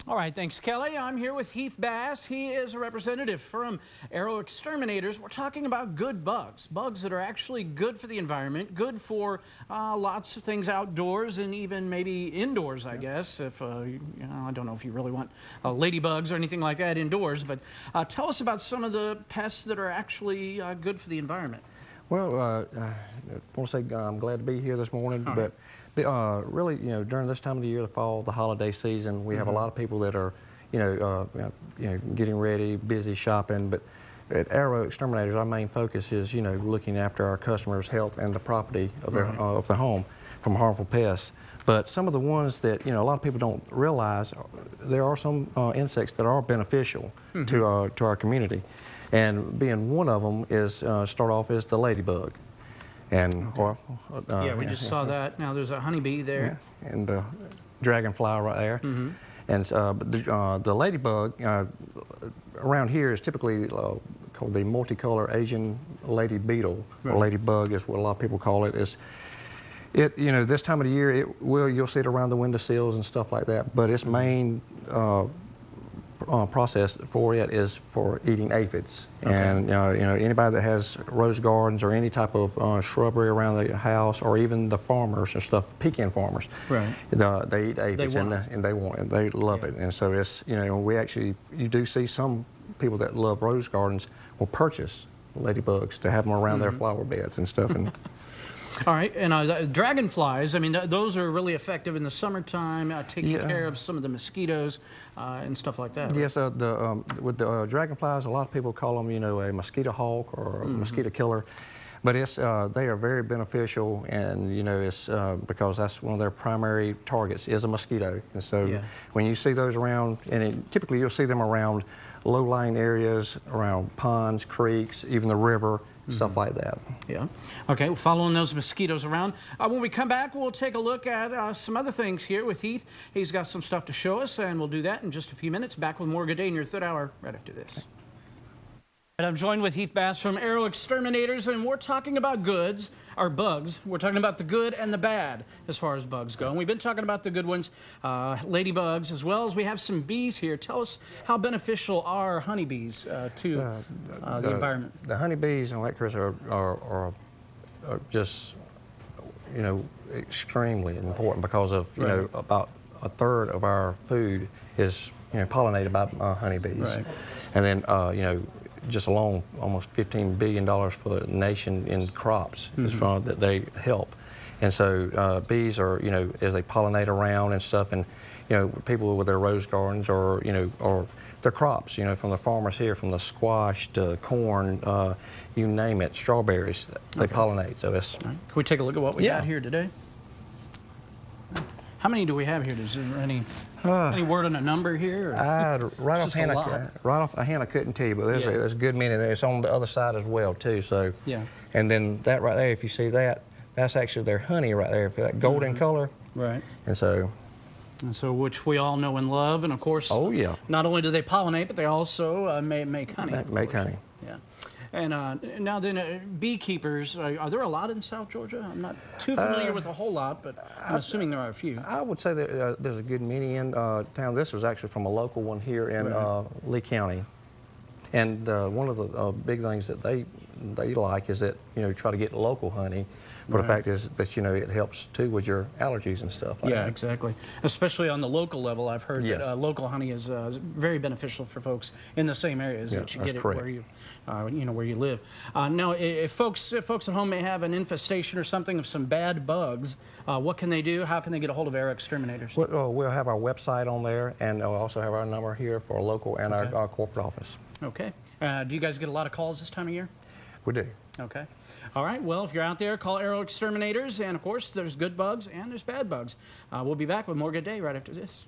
All right, thanks, Kelly. I'm here with Heath Bass. He is a representative from Arrow Exterminators. We're talking about good bugs, bugs that are actually good for the environment, good for lots of things outdoors and even maybe indoors, I guess. If you know, I don't know if you really want ladybugs or anything like that indoors, but tell us about some of the pests that are actually good for the environment. Well, I want to say I'm glad to be here this morning, but really, during this time of the year, the fall, the holiday season, we have a lot of people that are, getting ready, busy shopping. But at Arrow Exterminators, our main focus is, looking after our customers' health and the property of their of the home from harmful pests. But some of the ones that a lot of people don't realize, there are some insects that are beneficial to our community. And being one of them is, start off as the ladybug. And yeah, we just saw that. Now there's a honeybee there. Yeah, and the dragonfly right there. And the ladybug around here is typically called the multicolor Asian lady beetle, or ladybug is what a lot of people call it. This time of the year, you'll see it around the windowsills and stuff like that. But its main process for it is for eating aphids. And anybody that has rose gardens or any type of shrubbery around the house, or even the farmers and stuff, pecan farmers, they eat aphids and they love it. And so it's you do see some people that love rose gardens will purchase ladybugs to have them around their flower beds and stuff. And all right, and dragonflies, I mean, those are really effective in the summertime, taking care of some of the mosquitoes and stuff like that. Right? Yes, with the dragonflies, a lot of people call them, a mosquito hawk or a mosquito killer. But they are very beneficial, and it's because that's one of their primary targets is a mosquito. And so when you see those around, and typically you'll see them around low-lying areas, around ponds, creeks, even the river, stuff like that. Yeah. Okay, well, following those mosquitoes around. When we come back, we'll take a look at some other things here with Heath. He's got some stuff to show us, and we'll do that in just a few minutes. Back with more Good Day in your third hour right after this. And I'm joined with Heath Bass from Arrow Exterminators, and we're talking about bugs. We're talking about the good and the bad as far as bugs go. And we've been talking about the good ones, ladybugs, as well as we have some bees here. Tell us how beneficial are honeybees to the environment? The honeybees and electors are just, extremely important because of, about a third of our food is, pollinated by honeybees. Right. And then, just alone, almost $15 billion for the nation in crops is from that they help. And so bees are, as they pollinate around and stuff, and people with their rose gardens or or their crops, from the farmers here, from the squash to corn, you name it, strawberries, they pollinate. So it's. Can we take a look at what we got here today? How many do we have here? Is there any word on a number here? Right off a hand, I couldn't tell you, but there's a good many there. It's on the other side as well too. So and then that right there, if you see that, that's actually their honey right there, that golden color. Right. And so which we all know and love, and of course. Oh yeah. Not only do they pollinate, but they also make honey. Make honey. Yeah. And now then, beekeepers, are there a lot in South Georgia? I'm not too familiar with a whole lot, but I'm assuming there are a few. I would say that there's a good many in town. This was actually from a local one here in Lee County. And one of the big things that they like is that, try to get local honey. For the fact is that, it helps too with your allergies and stuff like that. Yeah, exactly. Especially on the local level, I've heard that local honey is very beneficial for folks in the same areas that you get it where you, where you live. Now, if folks at home may have an infestation or something of some bad bugs, what can they do? How can they get a hold of Arrow Exterminators? We'll have our website on there, and we'll also have our number here for our local and our corporate office. Okay. Do you guys get a lot of calls this time of year? We do. Okay. All right. Well, if you're out there, call Arrow Exterminators. And, of course, there's good bugs and there's bad bugs. We'll be back with more Good Day right after this.